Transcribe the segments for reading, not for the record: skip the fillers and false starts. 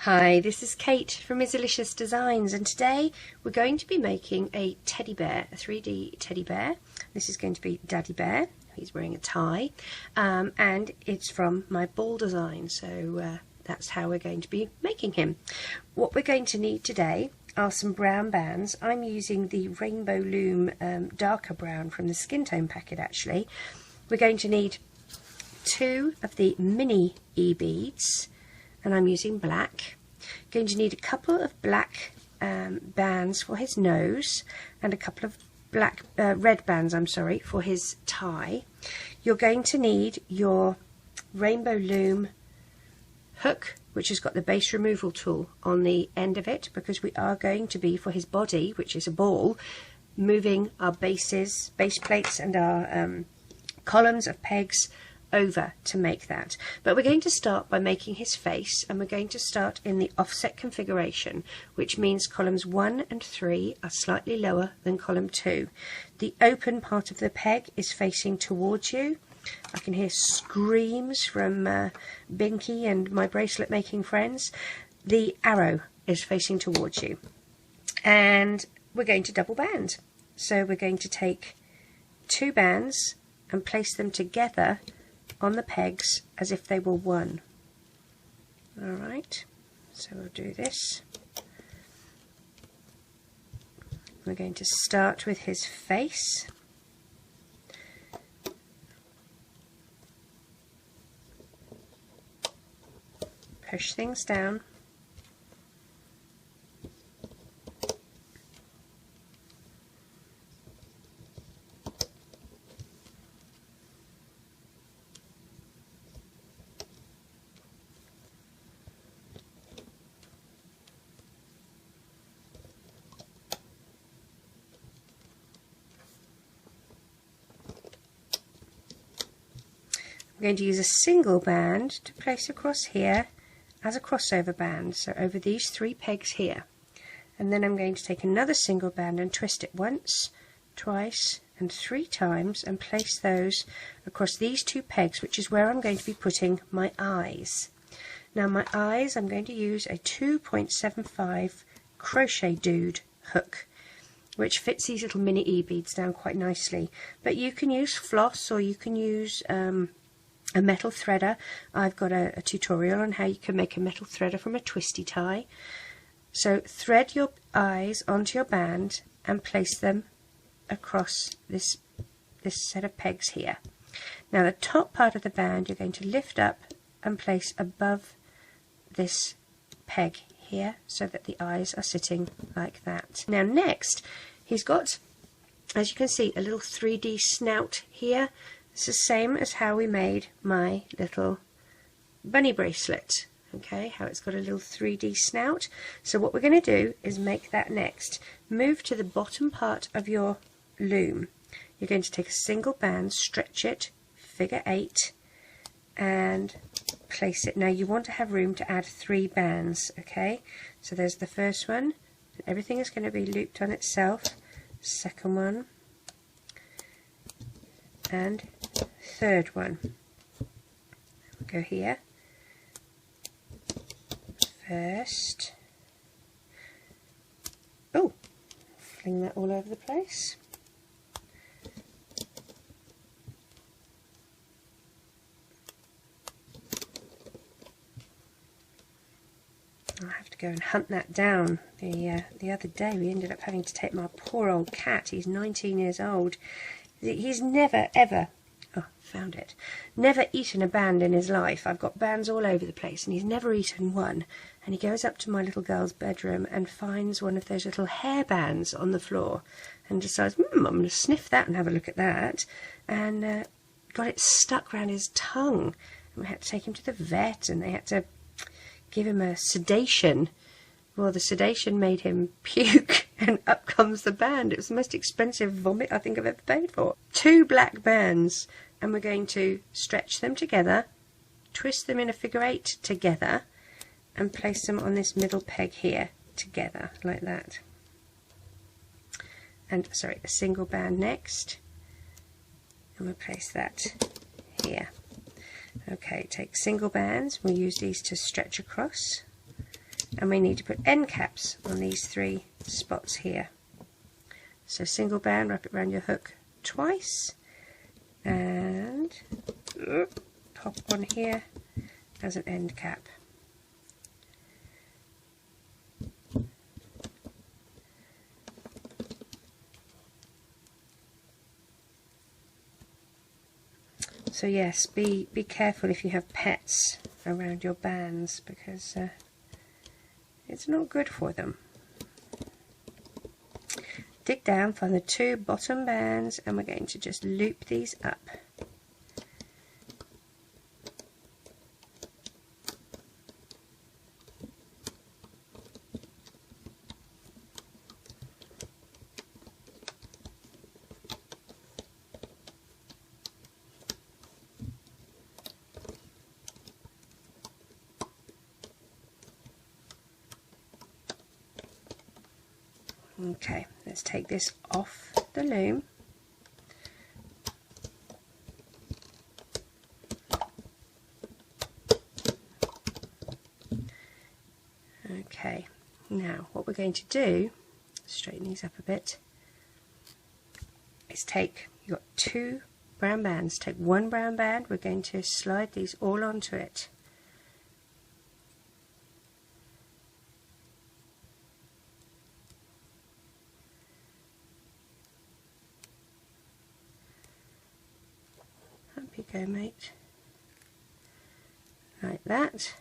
Hi, this is Kate from Izzalicious Designs, and today we're going to be making a teddy bear, a 3D teddy bear. This is going to be Daddy Bear. He's wearing a tie, and it's from my ball design, so that's how we're going to be making him. What we're going to need today are some brown bands. I'm using the Rainbow Loom darker brown from the skin tone packet actually. We're going to need 2 of the mini e-beads, and I'm using black. Going to need a couple of black bands for his nose and a couple of black red bands, I'm sorry, for his tie. You're going to need your Rainbow Loom hook, which has got the base removal tool on the end of it, because we are going to be, for his body, which is a ball, moving our base plates and our columns of pegs over to make that. But we're going to start by making his face, and we're going to start in the offset configuration, which means columns 1 and 3 are slightly lower than column 2. The open part of the peg is facing towards you. I can hear screams from Binky and my bracelet making friends. The arrow is facing towards you, and we're going to double band. So we're going to take 2 bands and place them together on the pegs as if they were one. Alright, so we'll do this. We're going to start with his face. Push things down. I'm going to use a single band to place across here as a crossover band, so over these 3 pegs here. And then I'm going to take another single band and twist it once, twice and 3 times and place those across these 2 pegs, which is where I'm going to be putting my eyes. Now my eyes, I'm going to use a 2.75 crochet dude hook, which fits these little mini e-beads down quite nicely. But you can use floss, or you can use a metal threader. I've got a tutorial on how you can make a metal threader from a twisty tie. So thread your eyes onto your band and place them across this set of pegs here. Now the top part of the band you're going to lift up and place above this peg here, so that the eyes are sitting like that. Now next, he's got, as you can see, a little 3D snout here. It's the same as how we made my little bunny bracelet, okay, how it's got a little 3D snout. So what we're going to do is make that next. Move to the bottom part of your loom. You're going to take a single band, stretch it, figure 8, and place it. Now you want to have room to add 3 bands, okay, so there's the first one. Everything is going to be looped on itself. Second one, and third one. We'll go here first. Oh, fling that all over the place. I'll have to go and hunt that down. The other day we ended up having to take my poor old cat. He's 19 years old. He's never ever, oh, found it, never eaten a band in his life. I've got bands all over the place, and he's never eaten one. And he goes up to my little girl's bedroom and finds one of those little hair bands on the floor and decides, I'm going to sniff that and have a look at that, and got it stuck around his tongue. And we had to take him to the vet, and they had to give him a sedation. Well, the sedation made him puke, and up comes the band. It was the most expensive vomit I think I've ever paid for. 2 black bands, and we're going to stretch them together, twist them in a figure 8 together, and place them on this middle peg here together, like that. And, sorry, a single band next, and we'll place that here. Okay, take single bands, we'll use these to stretch across, and we need to put end caps on these 3 spots here. So single band, wrap it around your hook twice, and pop on here as an end cap. So yes, be careful if you have pets around your bands, because it's not good for them. Dig down, find the 2 bottom bands, and we're going to just loop these up. Okay, let's take this off the loom. Okay, now what we're going to do, straighten these up a bit, is take, you've got 2 brown bands, take 1 brown band, we're going to slide these all onto it. Up you go, mate. Like that.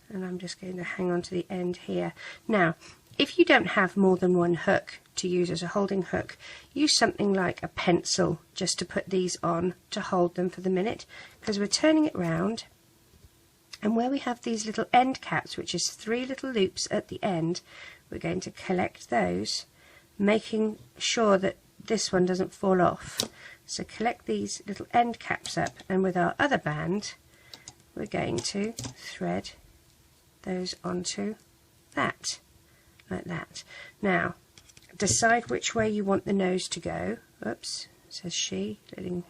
And I'm just going to hang on to the end here. Now, if you don't have more than 1 hook to use as a holding hook, use something like a pencil just to put these on to hold them for the minute, because we're turning it round, and where we have these little end caps, which is 3 little loops at the end, we're going to collect those, making sure that this one doesn't fall off. So collect these little end caps up, and with our other band we're going to thread those onto that, like that. Now decide which way you want the nose to go. Oops, says she, letting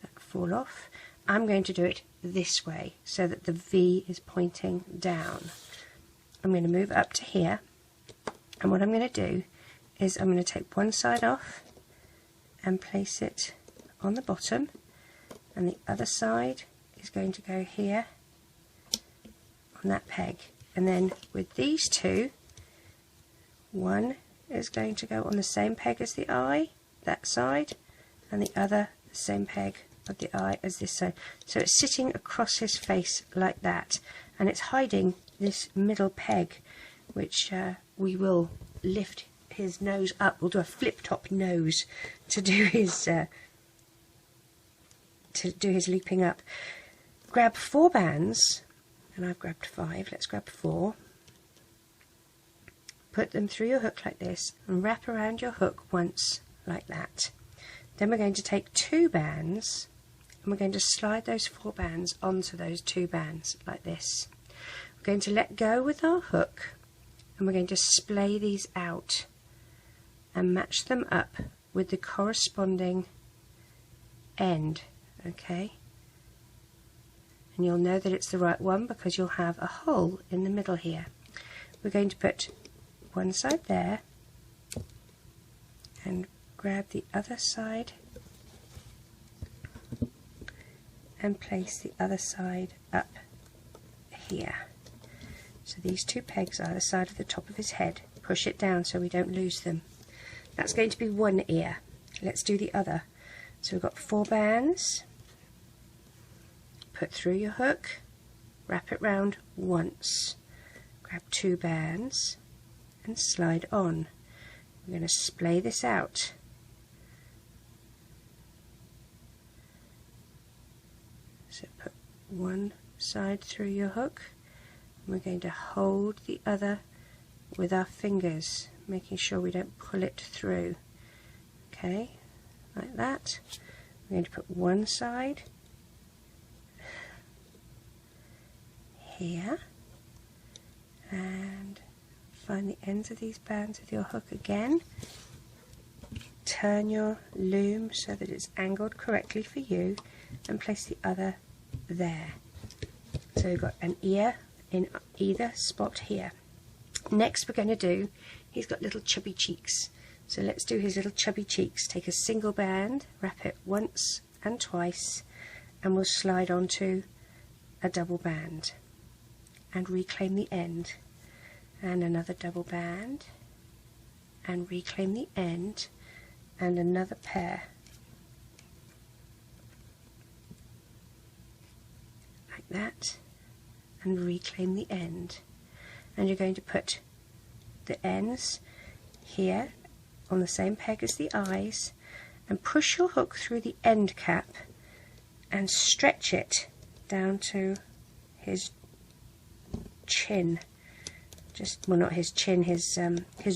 that fall off. I'm going to do it this way so that the V is pointing down. I'm going to move up to here, and what I'm going to do is I'm going to take one side off and place it on the bottom, and the other side is going to go here on that peg. And then with these 2, one is going to go on the same peg as the eye, that side, and the other the same peg of the eye as this side. So it's sitting across his face like that, and it's hiding this middle peg, which we will lift his nose up. We'll do a flip top nose to do his looping up. Grab 4 bands, and I've grabbed 5. Let's grab 4. Put them through your hook like this and wrap around your hook once like that. Then we're going to take 2 bands and we're going to slide those 4 bands onto those 2 bands like this. We're going to let go with our hook, and we're going to splay these out and match them up with the corresponding end, okay? And you'll know that it's the right one because you'll have a hole in the middle here. We're going to put one side there and grab the other side and place the other side up here. So these 2 pegs are the side of the top of his head. Push it down so we don't lose them. That's going to be one ear. Let's do the other. So we've got 4 bands. Put through your hook, wrap it round once, grab 2 bands and slide on. We're going to splay this out. So put one side through your hook, and we're going to hold the other with our fingers, making sure we don't pull it through. Okay, like that. We're going to put one side here and find the ends of these bands with your hook again. Turn your loom so that it's angled correctly for you and place the other there, So we've got an ear in either spot here. Next we're going to do, he's got little chubby cheeks, so let's do his little chubby cheeks. Take a single band, wrap it once and twice, and we'll slide onto a double band and reclaim the end, and another double band and reclaim the end, and another pair like that, and reclaim the end. And you're going to put the ends here on the same peg as the eyes, and push your hook through the end cap and stretch it down to his chin. Well, not his chin, his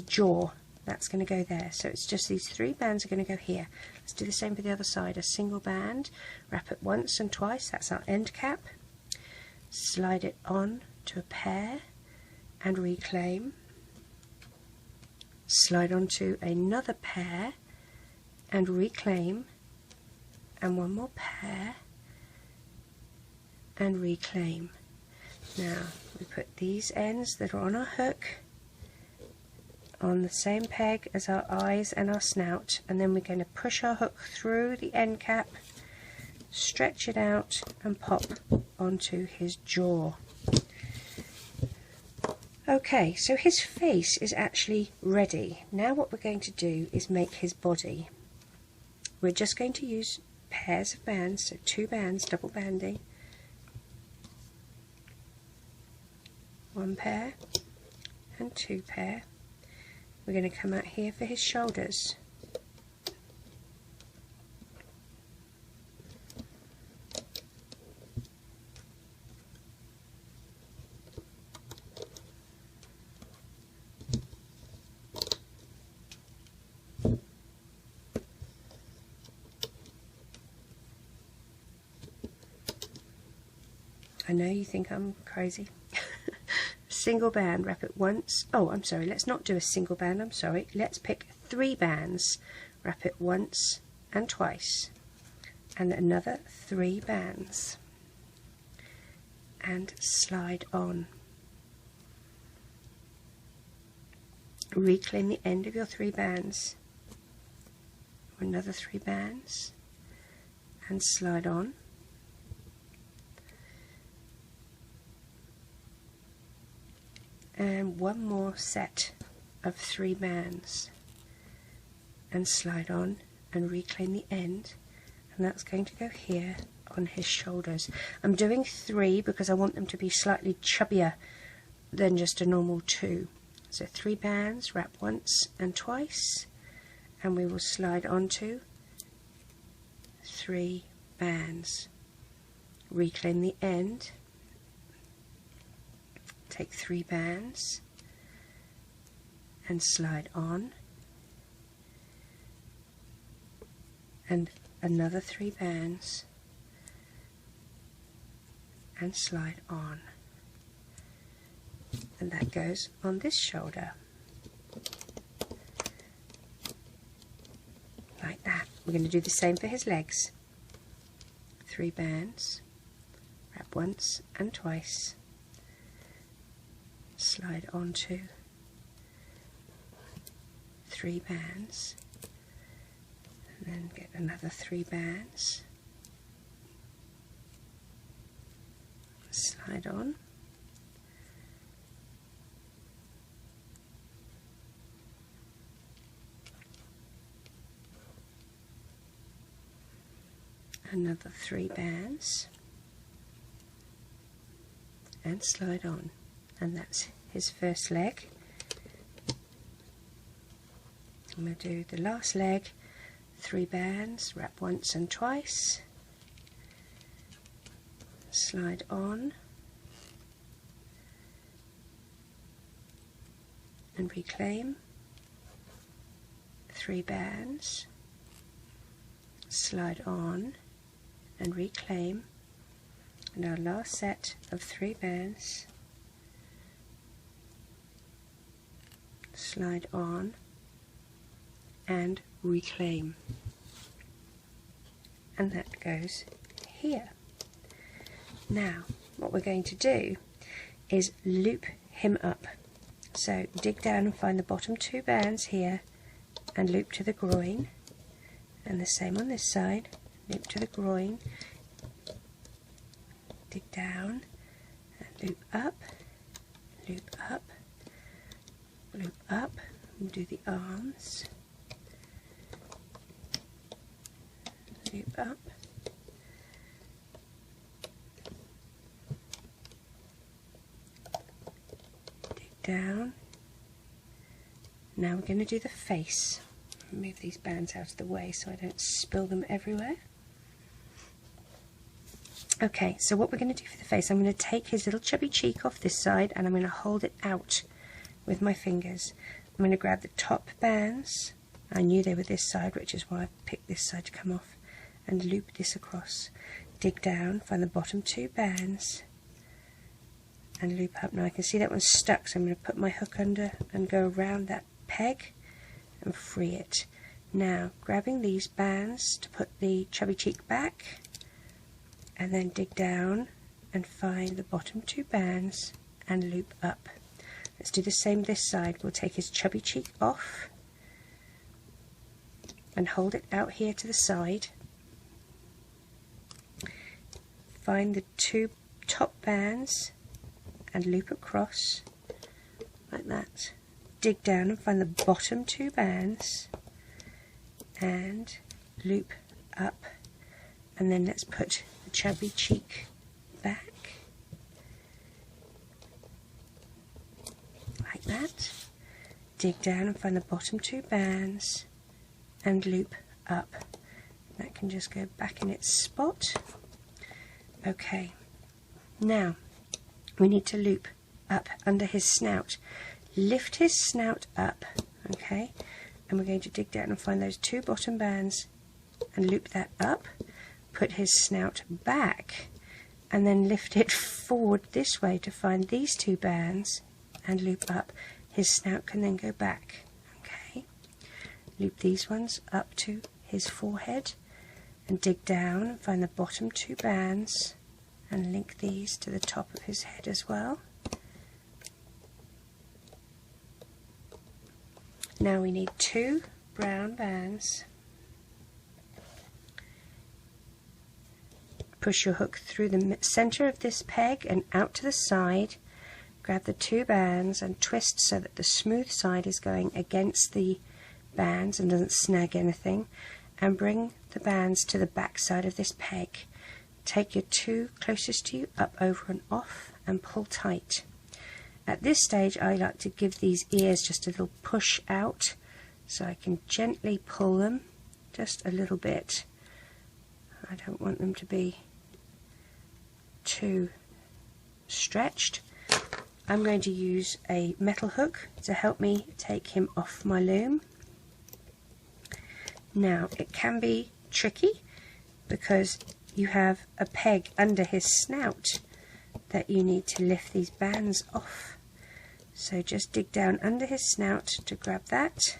jaw. That's going to go there. So it's just these 3 bands are going to go here. Let's do the same for the other side. A single band, wrap it once and twice, that's our end cap. Slide it on to a pair and reclaim. Slide onto another pair and reclaim, and one more pair and reclaim. Now we put these ends that are on our hook on the same peg as our eyes and our snout, and then we're going to push our hook through the end cap, stretch it out and pop onto his jaw. Okay, so his face is actually ready. Now what we're going to do is make his body. We're just going to use pairs of bands, so 2 bands, double banding, 1 pair and 2 pair. We're going to come out here for his shoulders. I know you think I'm crazy. Single band, wrap it once. Oh, I'm sorry, let's not do a single band, I'm sorry. Let's pick 3 bands, wrap it once and twice, and another 3 bands, and slide on. Reclaim the end of your 3 bands, another 3 bands, and slide on. And 1 more set of 3 bands, and slide on and reclaim the end, and that's going to go here on his shoulders. I'm doing 3 because I want them to be slightly chubbier than just a normal 2. So 3 bands, wrap once and twice, and we will slide onto 3 bands, reclaim the end, take 3 bands and slide on, and another 3 bands and slide on, and that goes on this shoulder like that. We're going to do the same for his legs. 3 bands, wrap once and twice, slide onto 3 bands, and then get another 3 bands, slide on, another 3 bands, and slide on. And that's his first leg. I'm going to do the last leg, 3 bands, wrap once and twice, slide on, and reclaim, 3 bands, slide on and reclaim, and our last set of 3 bands, slide on and reclaim, and that goes here. Now what we're going to do is loop him up. So dig down and find the bottom 2 bands here and loop to the groin, and the same on this side, loop to the groin, dig down and loop up, loop up, loop up. We'll do the arms, loop up, dig down. Now we're going to do the face. Move these bands out of the way so I don't spill them everywhere. Okay, so what we're going to do for the face, I'm going to take his little chubby cheek off this side and I'm going to hold it out with my fingers. I'm going to grab the top bands. I knew they were this side, which is why I picked this side to come off, and loop this across. Dig down, find the bottom 2 bands and loop up. Now I can see that one's stuck, so I'm going to put my hook under and go around that peg and free it. Now grabbing these bands to put the chubby cheek back, and then dig down and find the bottom 2 bands and loop up. Let's do the same this side. We'll take his chubby cheek off and hold it out here to the side. Find the 2 top bands and loop across like that. Dig down and find the bottom 2 bands and loop up, and then let's put the chubby cheek back like that. Dig down and find the bottom 2 bands and loop up. That can just go back in its spot. Okay, now we need to loop up under his snout. Lift his snout up, okay, and we're going to dig down and find those 2 bottom bands and loop that up, put his snout back, and then lift it forward this way to find these 2 bands and loop up. His snout can then go back, okay. Loop these ones up to his forehead and dig down and find the bottom 2 bands and link these to the top of his head as well. Now we need 2 brown bands. Push your hook through the center of this peg and out to the side. Grab the 2 bands and twist so that the smooth side is going against the bands and doesn't snag anything, and bring the bands to the back side of this peg. Take your 2 closest to you up, over and off, and pull tight. At this stage I like to give these ears just a little push out so I can gently pull them just a little bit. I don't want them to be too stretched. I'm going to use a metal hook to help me take him off my loom. Now it can be tricky because you have a peg under his snout that you need to lift these bands off. So just dig down under his snout to grab that.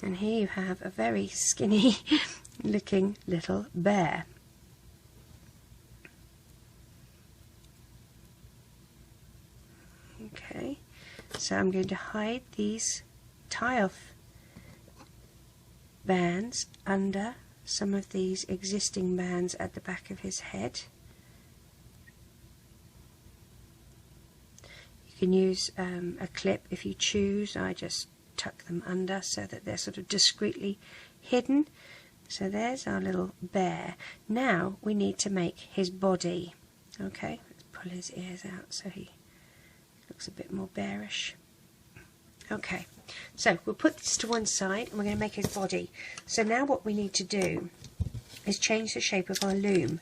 And here you have a very skinny looking little bear. Okay, so I'm going to hide these tie-off bands under some of these existing bands at the back of his head. You can use a clip if you choose. I just tuck them under so that they're sort of discreetly hidden. So there's our little bear. Now we need to make his body. Okay, let's pull his ears out so he looks a bit more bearish. Okay, so we'll put this to one side and we're going to make his body. So now what we need to do is change the shape of our loom.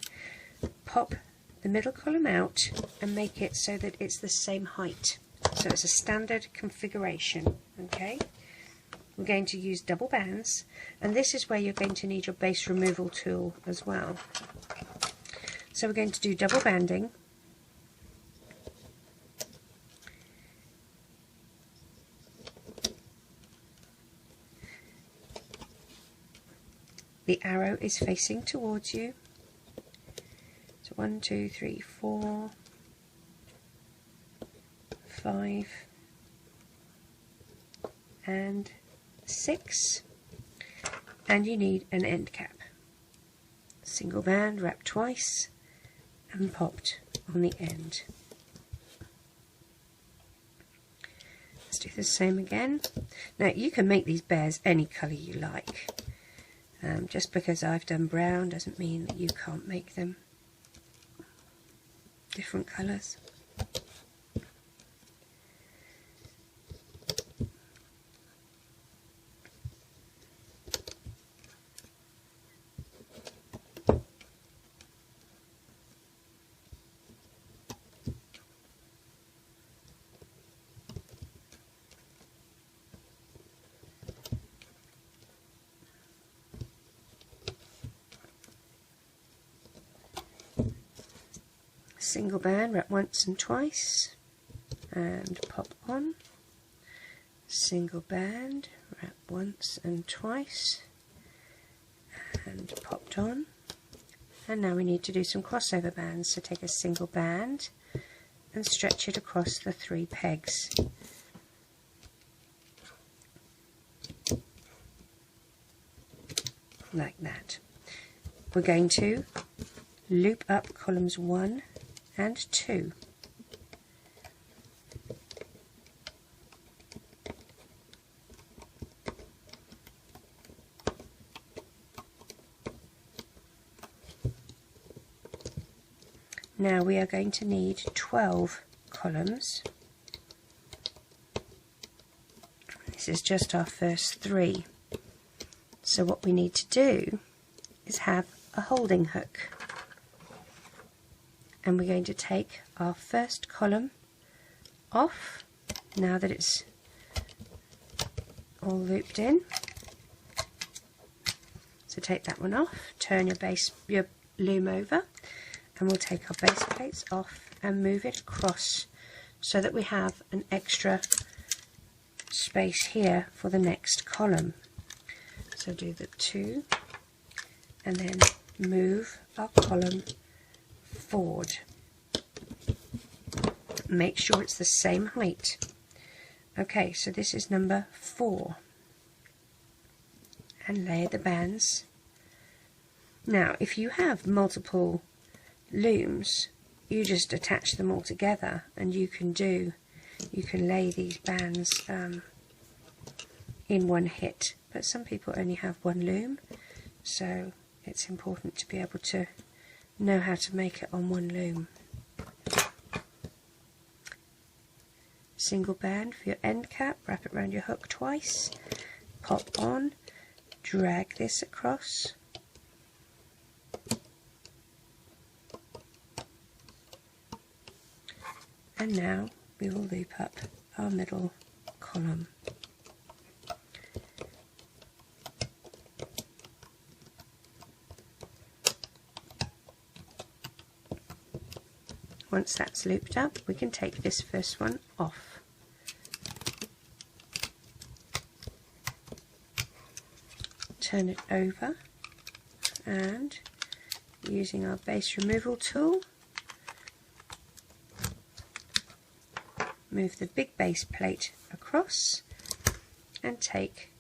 Pop the middle column out and make it so that it's the same height. So it's a standard configuration. Okay, we're going to use double bands, and this is where you're going to need your base removal tool as well. So we're going to do double banding, the arrow is facing towards you. So 1, 2, 3, 4, 5 and 6, and you need an end cap. Single band, wrapped twice and popped on the end. Let's do the same again. Now you can make these bears any colour you like. Just because I've done brown doesn't mean that you can't make them different colours. Single band, wrap once and twice and pop on. Single band, wrap once and twice and popped on. And now we need to do some crossover bands, so take a single band and stretch it across the 3 pegs. Like that. We're going to loop up columns 1 and 2. Now we are going to need 12 columns. This is just our first 3. So what we need to do is have a holding hook. And we're going to take our first column off now that it's all looped in. So take that one off, turn your loom over, and we'll take our base plates off and move it across so that we have an extra space here for the next column. So do the 2 and then move our column forward. Make sure it's the same height. Okay, so this is number 4. And layer the bands. Now, if you have multiple looms, you just attach them all together, and you can lay these bands in one hit. But some people only have one loom, so it's important to be able to know how to make it on one loom. Single band for your end cap, wrap it around your hook twice, pop on, drag this across, and now we will loop up our middle column. Once that's looped up, we can take this first one off. Turn it over, and using our base removal tool, move the big base plate across and take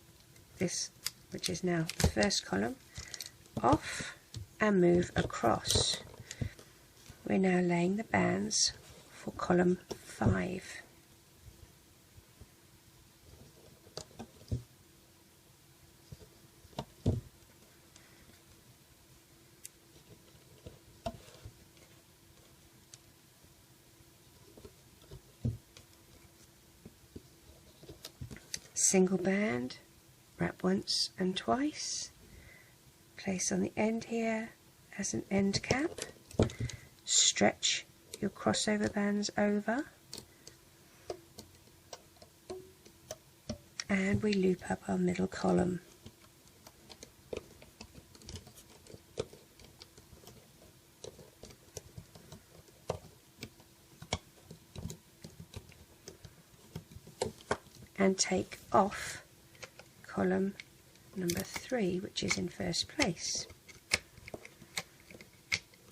this, which is now the first column, off and move across. We're now laying the bands for column 5. Single band, wrap once and twice, place on the end here as an end cap. Stretch your crossover bands over, and we loop up our middle column. And take off column number 3, which is in first place.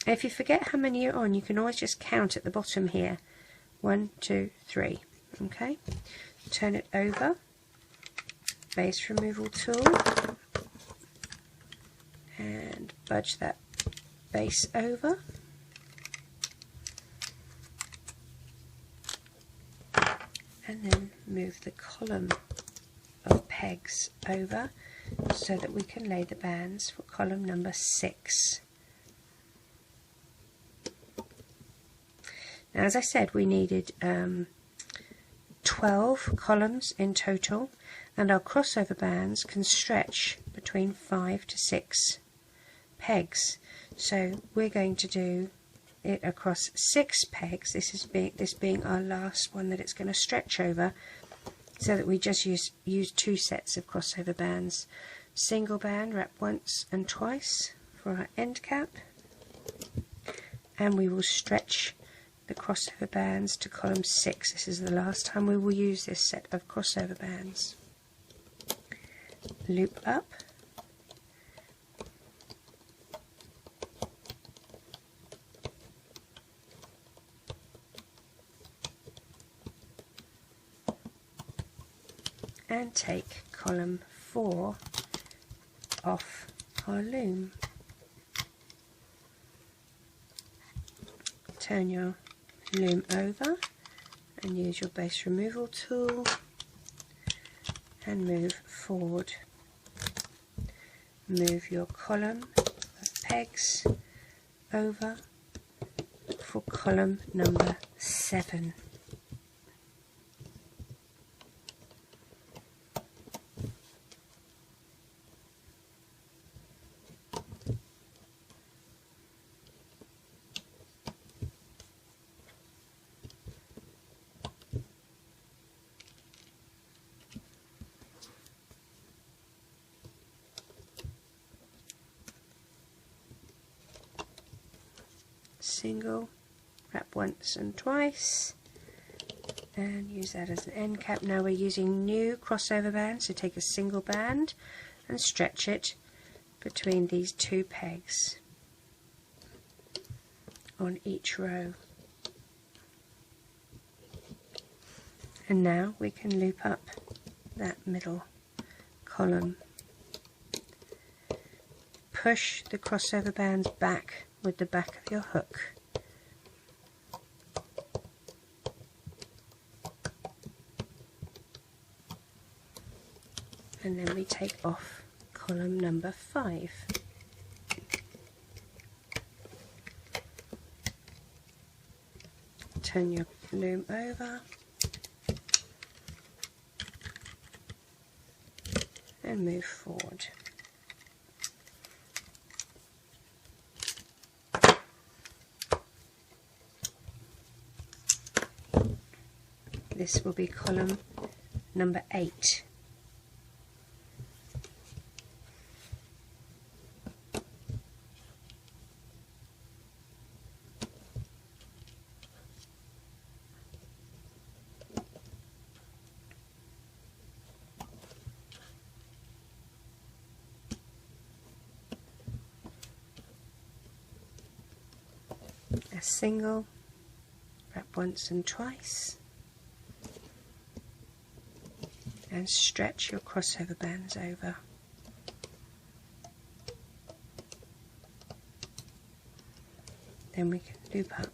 If you forget how many you're on, you can always just count at the bottom here. 1, 2, 3. Okay, turn it over, base removal tool, and budge that base over. And then move the column of pegs over so that we can lay the bands for column number 6. Now, as I said, we needed 12 columns in total, and our crossover bands can stretch between 5 to 6 pegs. So we're going to do it across 6 pegs, this being our last one that it's going to stretch over, so that we just use 2 sets of crossover bands. Single band, wrap once and twice for our end cap, and we will stretch the crossover bands to column 6. This is the last time we will use this set of crossover bands. Loop up, and take column 4 off our loom. Turn your loom over and use your base removal tool and move forward. Move your column of pegs over for column number 7. Single, wrap once and twice, and use that as an end cap. Now we're using new crossover bands, so take a single band and stretch it between these 2 pegs on each row. And now we can loop up that middle column. Push the crossover bands back with the back of your hook. And then we take off column number 5. Turn your loom over and move forward. This will be column number 8. A single, wrap once and twice, and stretch your crossover bands over. Then we can loop up.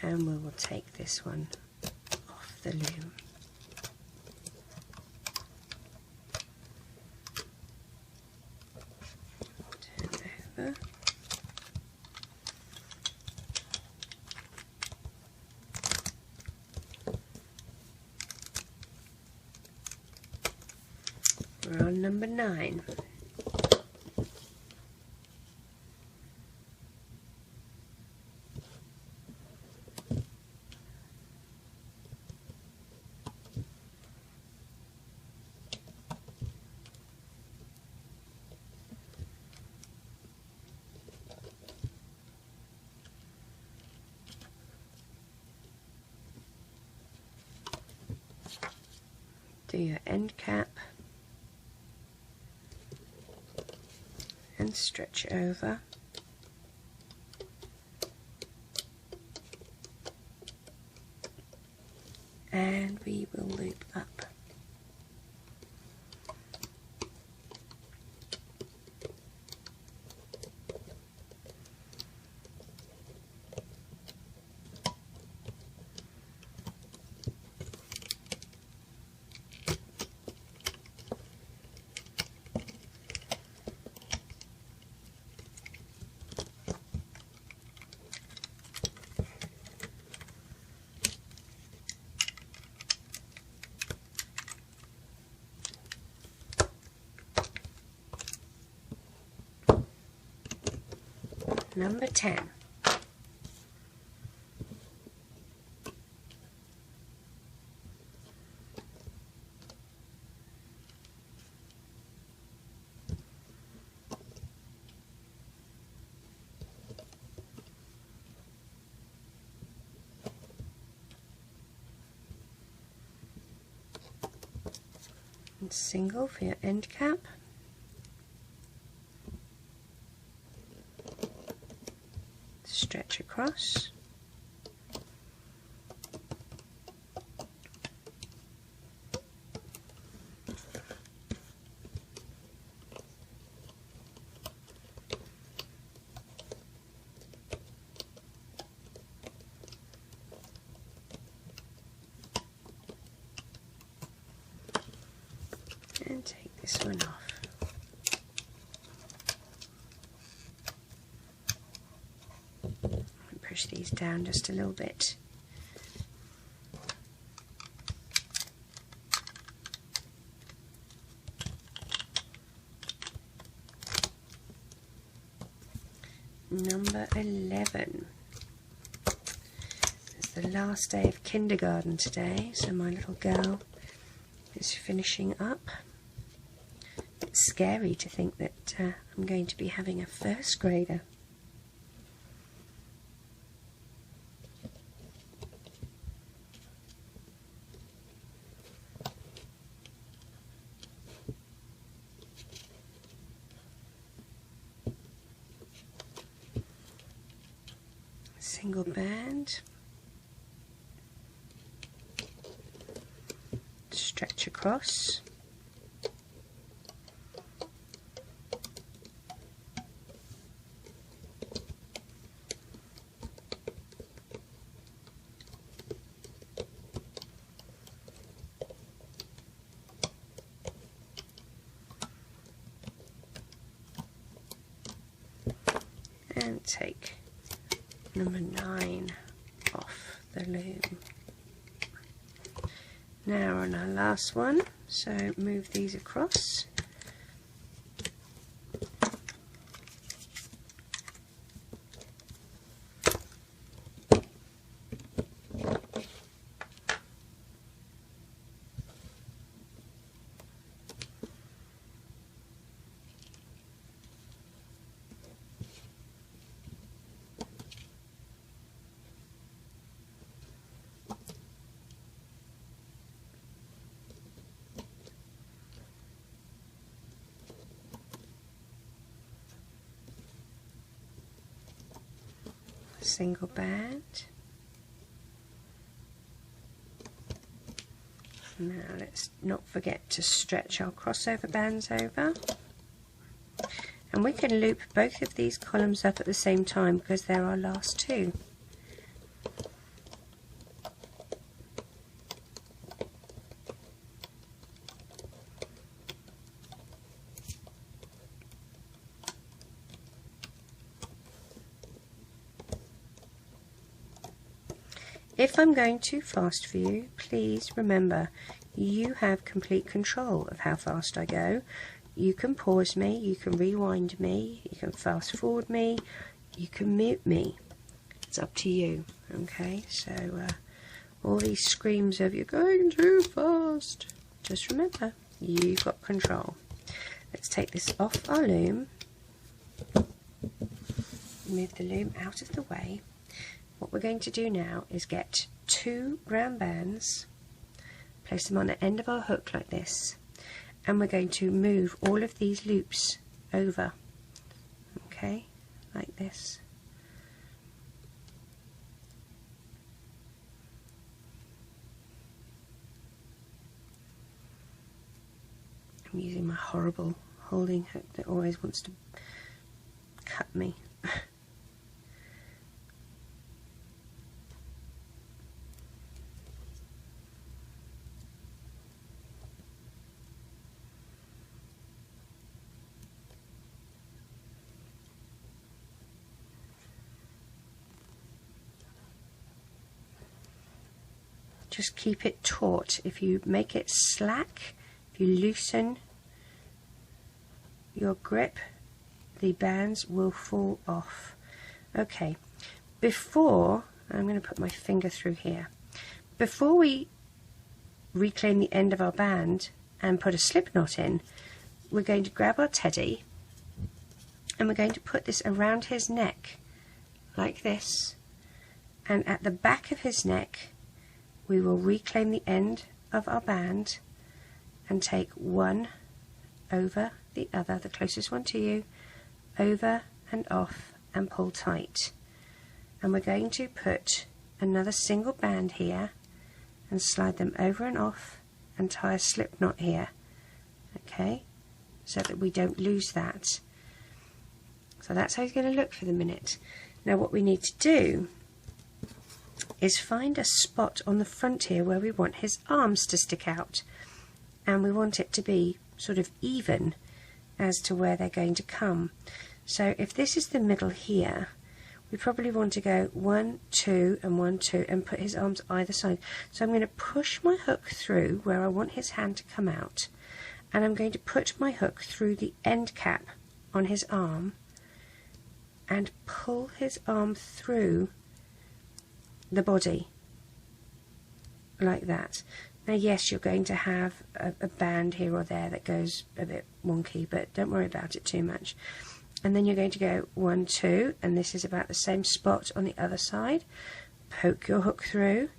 And we will take this one off the loom. Turn over. We're on number 9. for your end cap and stretch over. And we will loop up. Number 10. And single for your end cap. Stretch across, and take this one off. Push these down just a little bit. Number 11. It's the last day of kindergarten today, so my little girl is finishing up. It's scary to think that I'm going to be having a first grader. Single band, stretch across, and take number 9 off the loom. Now on our last one, so move these across. Single band. Now let's not forget to stretch our crossover bands over, and we can loop both of these columns up at the same time because they're our last two. If I'm going too fast for you, please remember you have complete control of how fast I go. You can pause me, you can rewind me, you can fast forward me, you can mute me. It's up to you, okay? So all these screams of you're going too fast, just remember you've got control. Let's take this off our loom, move the loom out of the way. What we're going to do now is get 2 round bands, place them on the end of our hook like this, and we're going to move all of these loops over, okay, like this. I'm using my horrible holding hook that always wants to cut me. Just keep it taut. If you make it slack, if you loosen your grip, the bands will fall off. Okay, before, I'm going to put my finger through here, before we reclaim the end of our band and put a slip knot in, we're going to grab our teddy and we're going to put this around his neck like this, and at the back of his neck we will reclaim the end of our band and take one over the other, the closest one to you, over and off, and pull tight. And we're going to put another single band here and slide them over and off and tie a slip knot here, okay, so that we don't lose that. So that's how he's going to look for the minute. Now what we need to do is find a spot on the front here where we want his arms to stick out, and we want it to be sort of even as to where they're going to come. So if this is the middle here, we probably want to go 1, 2 and 1, 2 and put his arms either side. So I'm going to push my hook through where I want his hand to come out, and I'm going to put my hook through the end cap on his arm and pull his arm through the body like that. Now yes, you're going to have a band here or there that goes a bit wonky, but don't worry about it too much. And then you're going to go 1, 2, and this is about the same spot on the other side. Poke your hook through,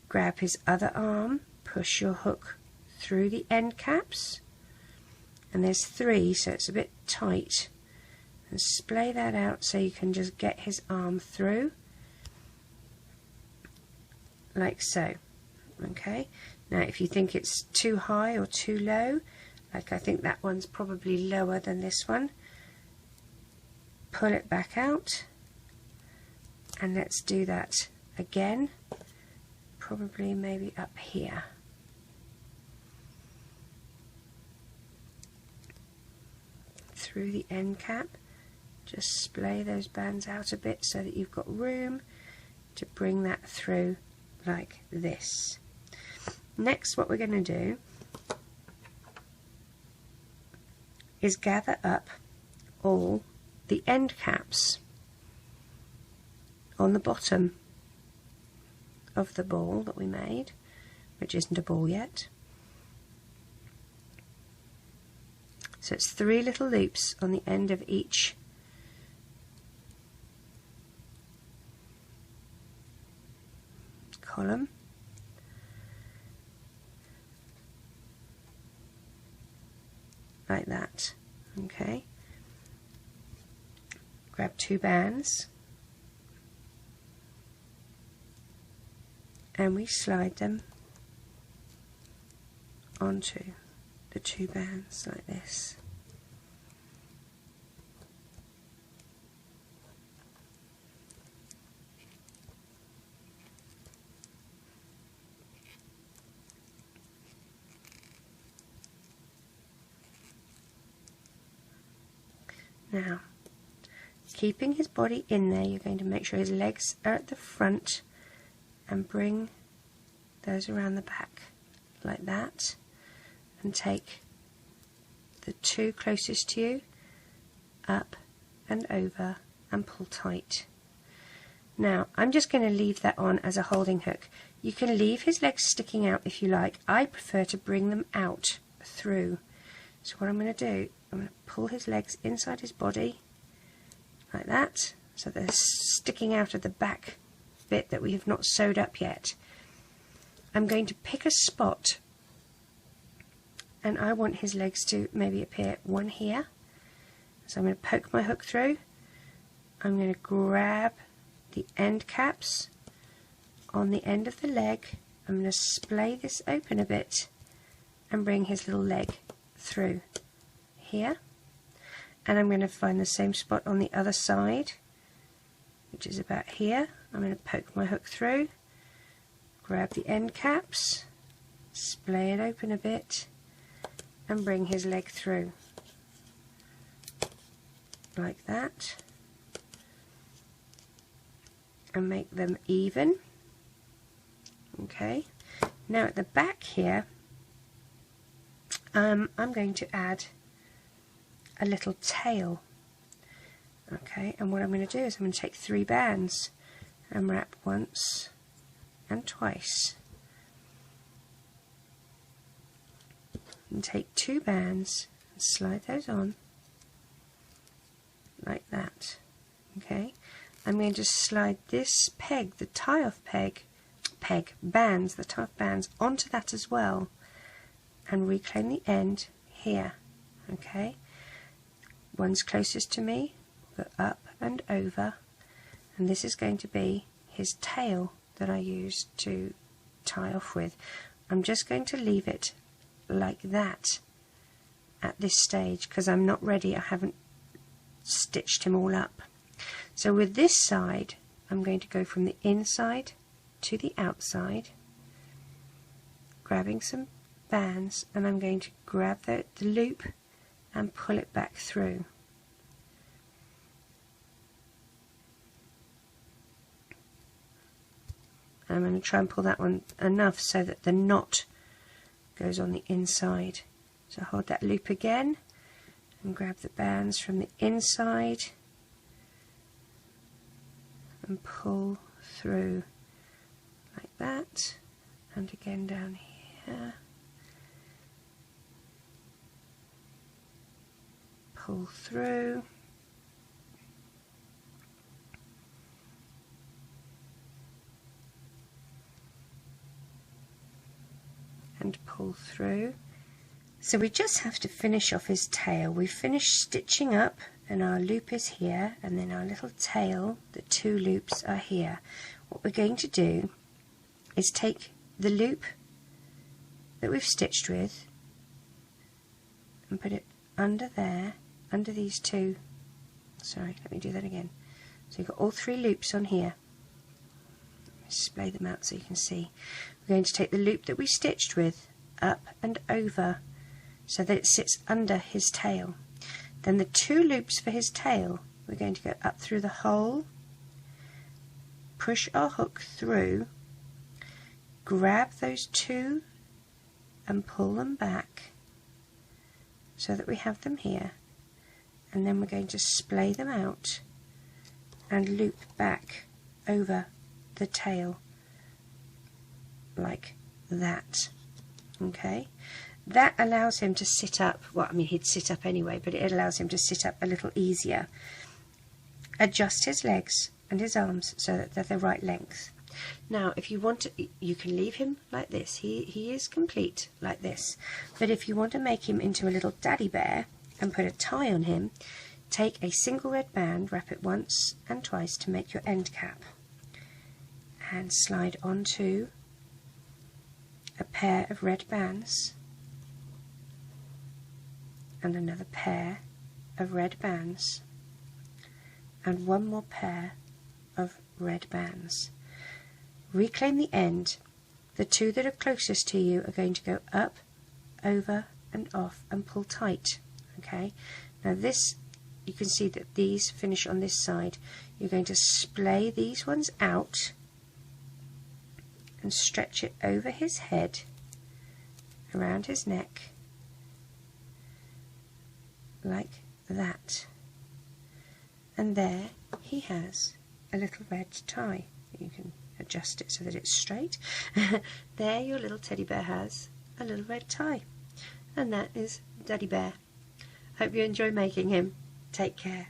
grab his other arm, push your hook through the end caps, and there's 3, so it's a bit tight, and splay that out so you can just get his arm through like so. Okay, now if you think it's too high or too low, like I think that one's probably lower than this one, pull it back out, and let's do that again, probably maybe up here. Through the end cap, just splay those bands out a bit so that you've got room to bring that through like this. Next, what we're going to do is gather up all the end caps on the bottom of the ball that we made, which isn't a ball yet. So it's 3 little loops on the end of each column. Like that. Okay. Grab 2 bands and we slide them onto the 2 bands like this. Now, keeping his body in there, you're going to make sure his legs are at the front and bring those around the back like that, and take the 2 closest to you up and over and pull tight. Now I'm just going to leave that on as a holding hook. You can leave his legs sticking out if you like. I prefer to bring them out through. So what I'm going to do, I'm going to pull his legs inside his body like that, so they're sticking out of the back bit that we have not sewed up yet. I'm going to pick a spot, and I want his legs to maybe appear one here. So I'm going to poke my hook through. I'm going to grab the end caps on the end of the leg. I'm going to splay this open a bit and bring his little leg through here. And I'm going to find the same spot on the other side, which is about here. I'm going to poke my hook through, grab the end caps, splay it open a bit, and bring his leg through like that, and make them even. Okay, now at the back here, I'm going to add a little tail. Okay, and what I'm going to do is I'm going to take 3 bands and wrap once and twice, and take 2 bands and slide those on like that. Okay, I'm going to slide this peg, the tie-off bands, the tie-off bands onto that as well, and reclaim the end here. Okay, one's closest to me, go up and over, and this is going to be his tail that I used to tie off with. I'm just going to leave it like that at this stage because I'm not ready, I haven't stitched him all up. So with this side, I'm going to go from the inside to the outside, grabbing some bands, and I'm going to grab the loop and pull it back through. And I'm going to try and pull that one enough so that the knot goes on the inside. So hold that loop again and grab the bands from the inside and pull through like that, and again down here, pull through, and pull through. So we just have to finish off his tail. We've finished stitching up, and our loop is here, and then our little tail, the 2 loops are here. What we're going to do is take the loop that we've stitched with and put it under there, under these 2, sorry, let me do that again. So you've got all 3 loops on here. Splay them out so you can see. We're going to take the loop that we stitched with up and over so that it sits under his tail. Then the 2 loops for his tail, we're going to go up through the hole, push our hook through, grab those 2 and pull them back so that we have them here, and then we're going to splay them out and loop back over the tail like that. Okay, that allows him to sit up, well, I mean he'd sit up anyway, but it allows him to sit up a little easier. Adjust his legs and his arms so that they're the right length. Now if you want to, you can leave him like this, he is complete like this, but if you want to make him into a little daddy bear and put a tie on him, take a single red band, wrap it once and twice to make your end cap, and slide onto a pair of red bands and another pair of red bands and one more pair of red bands. Reclaim the end. The 2 that are closest to you are going to go up, over and off and pull tight. Okay, now this, you can see that these finish on this side. You're going to splay these ones out and stretch it over his head, around his neck, like that. And there he has a little red tie. You can adjust it so that it's straight. There your little teddy bear has a little red tie. And that is Daddy Bear. Hope you enjoy making him. Take care.